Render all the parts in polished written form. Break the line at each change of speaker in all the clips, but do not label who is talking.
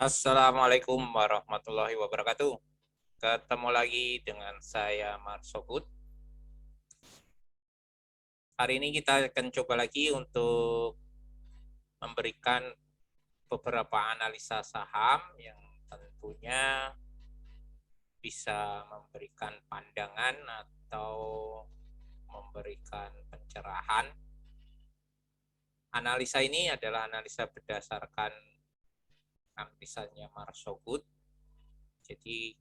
Assalamualaikum warahmatullahi wabarakatuh. Ketemu lagi dengan saya Marsokut. Hari ini kita akan coba lagi untuk memberikan beberapa analisa saham yang tentunya bisa memberikan pandangan atau memberikan pencerahan. Analisa ini adalah analisa berdasarkan analisanya Marsokut. Jadi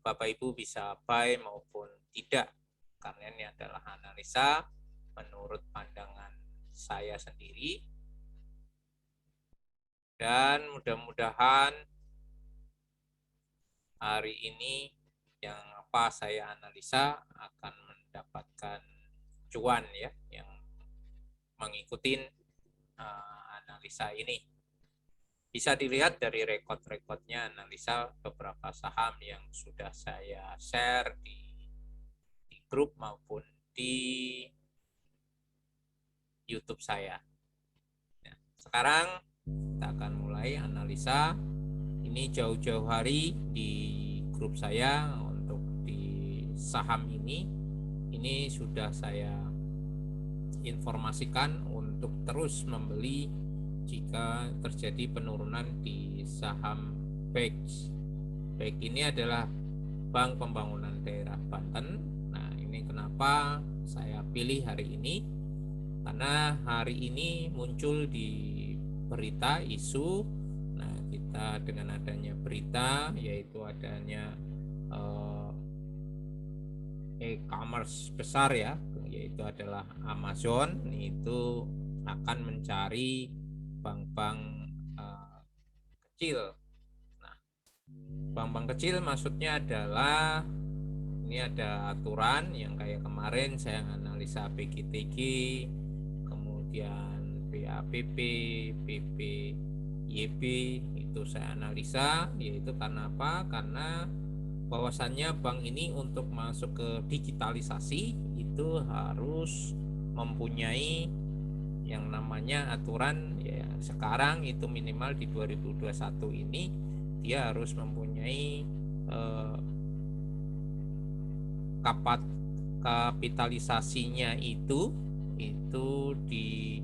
Bapak Ibu bisa buy maupun tidak, karena ini adalah analisa menurut pandangan saya sendiri, dan mudah-mudahan hari ini yang apa saya analisa akan mendapatkan cuan ya, yang mengikuti analisa ini. Bisa dilihat dari rekod-rekodnya analisa beberapa saham yang sudah saya share di grup maupun di YouTube saya. Nah, sekarang kita akan mulai analisa. Ini jauh-jauh hari di grup saya untuk di saham ini sudah saya informasikan untuk terus membeli jika terjadi penurunan di saham BEX. BEX ini adalah Bank Pembangunan Daerah Banten. Nah, ini kenapa saya pilih hari ini, karena hari ini muncul di berita isu. Nah, kita dengan adanya berita yaitu adanya e-commerce besar ya, yaitu adalah Amazon, itu akan mencari bank-bank kecil. Nah, bank-bank kecil maksudnya adalah ini ada aturan yang kayak kemarin saya analisa BGTG, kemudian BAPP, BPYB, itu saya analisa, yaitu karena apa? Karena bahwasannya bank ini untuk masuk ke digitalisasi itu harus mempunyai yang namanya aturan ya, sekarang itu minimal di 2021 ini dia harus mempunyai kapitalisasinya itu di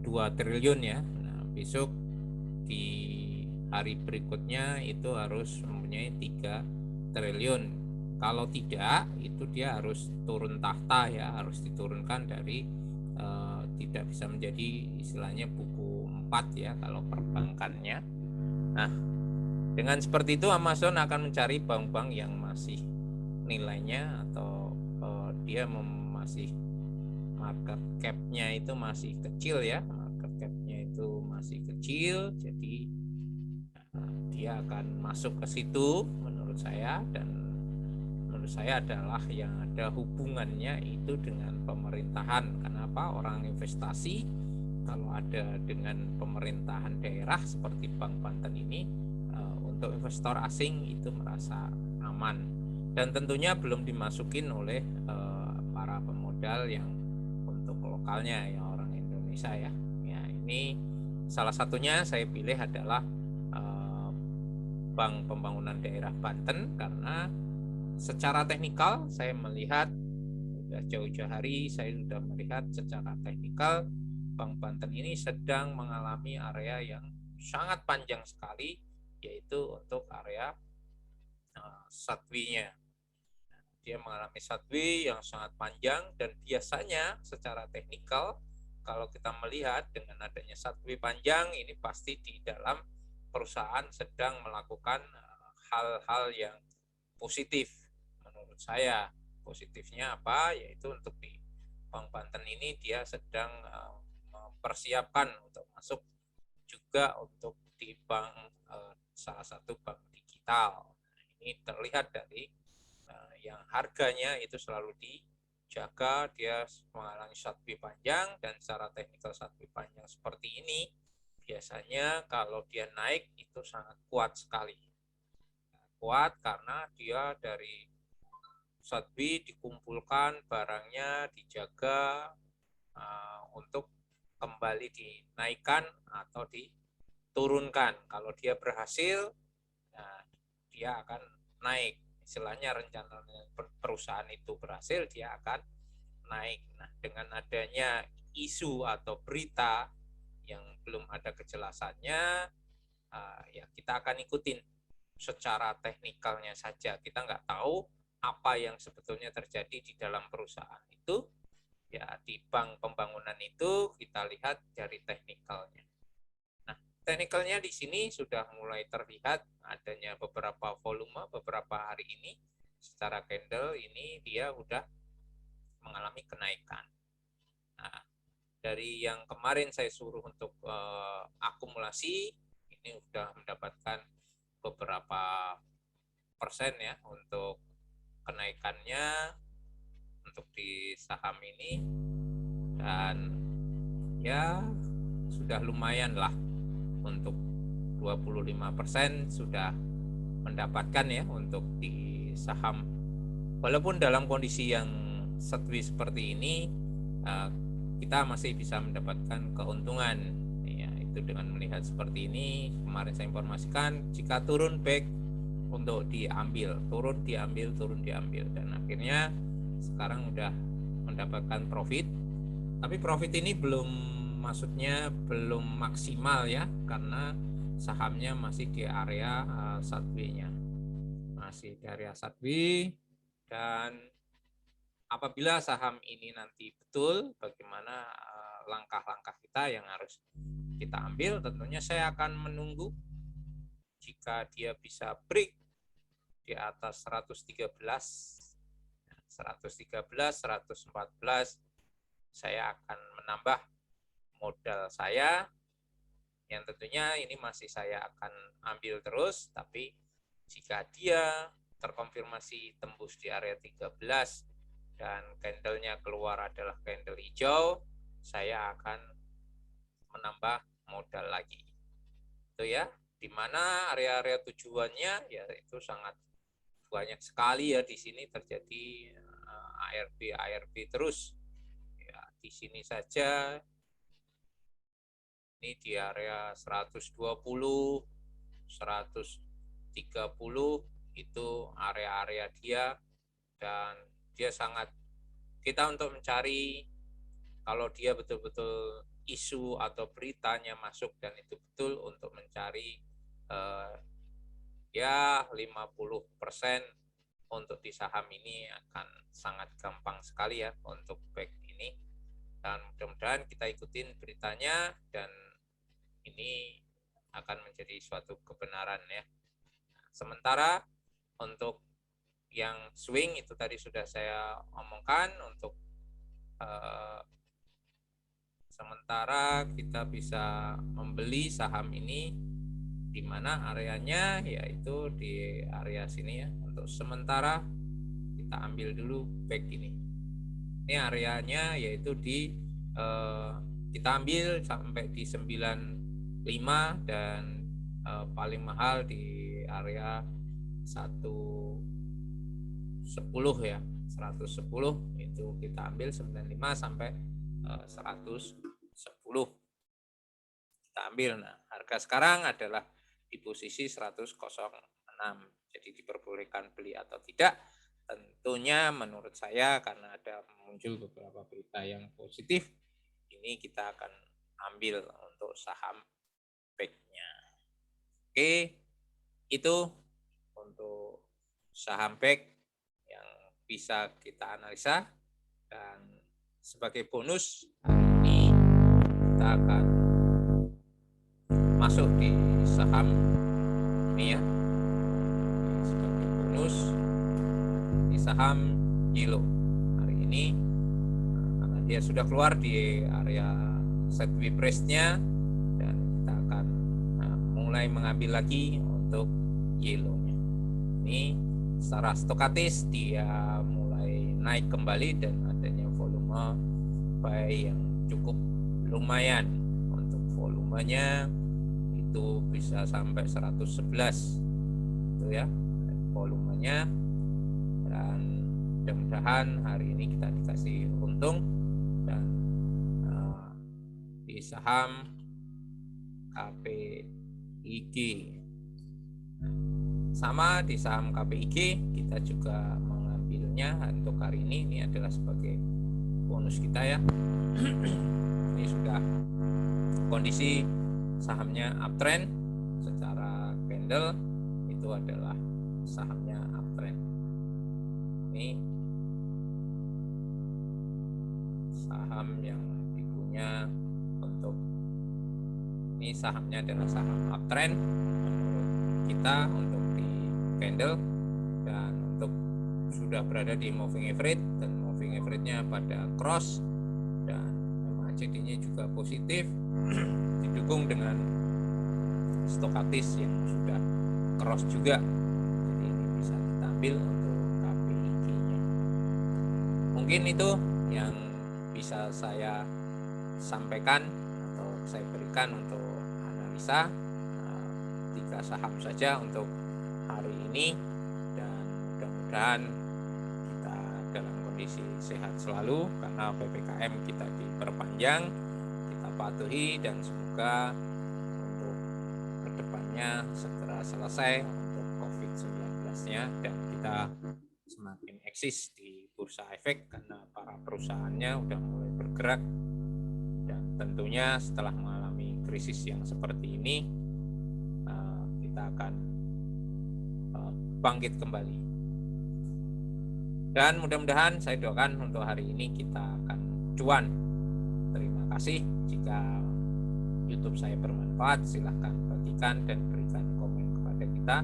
2 triliun ya. Nah, besok di hari berikutnya itu harus mempunyai 3 triliun. Kalau tidak, itu dia harus turun tahta ya, harus diturunkan dari tidak bisa menjadi istilahnya buku 4 ya kalau perbankannya. Nah, dengan seperti itu Amazon akan mencari bank-bank yang masih nilainya atau dia masih market cap-nya itu masih kecil ya, market cap-nya itu masih kecil, jadi dia akan masuk ke situ menurut saya, dan menurut saya adalah yang ada hubungannya itu dengan pemerintahan. Kenapa orang investasi kalau ada dengan pemerintahan daerah seperti Bank Banten ini, untuk investor asing itu merasa aman, dan tentunya belum dimasukin oleh para pemodal yang untuk lokalnya ya, orang Indonesia ya. Ya, ini salah satunya saya pilih adalah Bank Pembangunan Daerah Banten, karena secara teknikal saya melihat sudah jauh-jauh hari saya sudah melihat secara teknikal Bank Banten ini sedang mengalami area yang sangat panjang sekali, yaitu untuk area satwinya. Dia mengalami satwi yang sangat panjang, dan biasanya secara teknikal kalau kita melihat dengan adanya satwi panjang ini pasti di dalam perusahaan sedang melakukan hal-hal yang positif. Menurut saya positifnya apa, yaitu untuk di Bank Banten ini dia sedang mempersiapkan untuk masuk juga untuk di bank, salah satu bank digital. Ini terlihat dari yang harganya itu selalu dijaga, dia mengalami satwi panjang, dan secara teknikal satwi panjang seperti ini biasanya kalau dia naik itu sangat kuat sekali. Kuat karena dia dari satwi dikumpulkan barangnya, dijaga untuk kembali dinaikkan atau turunkan. Kalau dia berhasil, nah, dia akan naik. Istilahnya rencana perusahaan itu berhasil, dia akan naik. Nah, dengan adanya isu atau berita yang belum ada kejelasannya, ya kita akan ikutin secara teknikalnya saja. Kita nggak tahu apa yang sebetulnya terjadi di dalam perusahaan itu. Ya, di bank pembangunan itu kita lihat dari teknikalnya. Nah, teknikalnya di sini sudah mulai terlihat adanya beberapa volume beberapa hari ini. Secara candle ini dia udah mengalami kenaikan. Nah, dari yang kemarin saya suruh untuk akumulasi, ini sudah mendapatkan beberapa persen ya untuk kenaikannya untuk di saham ini, dan ya sudah lumayan lah untuk 25% sudah mendapatkan ya untuk di saham. Walaupun dalam kondisi yang sideways seperti ini, kita masih bisa mendapatkan keuntungan ya, itu dengan melihat seperti ini. Kemarin saya informasikan jika turun back untuk diambil, turun diambil, dan akhirnya sekarang udah mendapatkan profit. Tapi profit ini maksudnya belum maksimal ya, karena sahamnya masih di area sideways-nya, masih di area sideways. Dan apabila saham ini nanti betul, bagaimana langkah-langkah kita yang harus kita ambil? Tentunya saya akan menunggu jika dia bisa break di atas 113, 114, saya akan menambah modal saya, yang tentunya ini masih saya akan ambil terus. Tapi jika dia terkonfirmasi tembus di area 13 dan candlenya keluar adalah candle hijau, saya akan menambah modal lagi. Itu ya, dimana area-area tujuannya ya itu sangat banyak sekali ya. Di sini terjadi ARB terus ya. Di sini saja ini di area 120, 130 itu area-area dia, dan dia sangat, kita untuk mencari kalau dia betul-betul isu atau beritanya masuk dan itu betul, untuk mencari ya 50% untuk di saham ini akan sangat gampang sekali ya untuk back ini. Dan mudah-mudahan kita ikutin beritanya dan ini akan menjadi suatu kebenaran ya. Sementara untuk yang swing itu tadi sudah saya omongkan. Untuk sementara kita bisa membeli saham ini di mana areanya, yaitu di area sini ya. Untuk sementara kita ambil dulu back ini. Ini areanya yaitu di kita ambil sampai di 95 dan paling mahal di area 110 ya. 110 itu kita ambil 95 sampai 110 kita ambil. Nah, harga sekarang adalah di posisi 100.06. Jadi diperbolehkan beli atau tidak? Tentunya menurut saya karena ada muncul beberapa berita yang positif, ini kita akan ambil untuk saham back-nya. Oke, itu untuk saham back yang bisa kita analisa. Dan sebagai bonus hari ini kita akan masuk di saham ini ya. Sebagai bonus di saham Yellow hari ini, karena dia sudah keluar di area sideways price-nya, dan kita akan mulai mengambil lagi untuk Yellow-nya. Ini secara stokatis dia mulai naik kembali dan adanya volume buy yang cukup lumayan. Untuk volumenya itu bisa sampai 111 itu ya volumenya. Dan mudah-mudahan hari ini kita dikasih untung. Dan di saham KP KPIG. Sama di saham KPIG kita juga mengambilnya untuk hari ini adalah sebagai bonus kita ya. Ini sudah kondisi sahamnya uptrend secara candle, itu adalah sahamnya uptrend. Ini saham yang dipunya untuk, ini sahamnya adalah saham uptrend menurut kita untuk di candle, dan untuk sudah berada di moving average, dan moving average-nya pada cross, dan MACD-nya juga positif didukung dengan stokastis yang sudah cross juga. Jadi ini bisa kita ambil untuk KPIG-nya. Mungkin itu yang bisa saya sampaikan atau saya berikan untuk analisa 3 saham saja untuk hari ini, dan mudah-mudahan kita dalam kondisi sehat selalu karena PPKM kita diperpanjang, kita patuhi, dan semoga untuk kedepannya segera selesai untuk COVID-19-nya dan kita semakin eksis di bursa efek karena para perusahaannya udah mulai bergerak, dan tentunya setelah mengalami krisis yang seperti ini kita akan bangkit kembali. Dan mudah-mudahan saya doakan untuk hari ini kita akan cuan. Terima kasih. Jika YouTube saya bermanfaat, silahkan bagikan dan berikan komen kepada kita.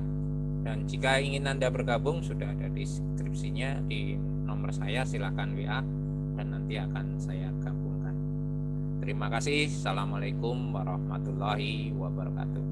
Dan jika ingin Anda bergabung, sudah ada deskripsinya di nomor saya, silahkan WA dan nanti akan saya gabungkan. Terima kasih. Assalamualaikum warahmatullahi wabarakatuh.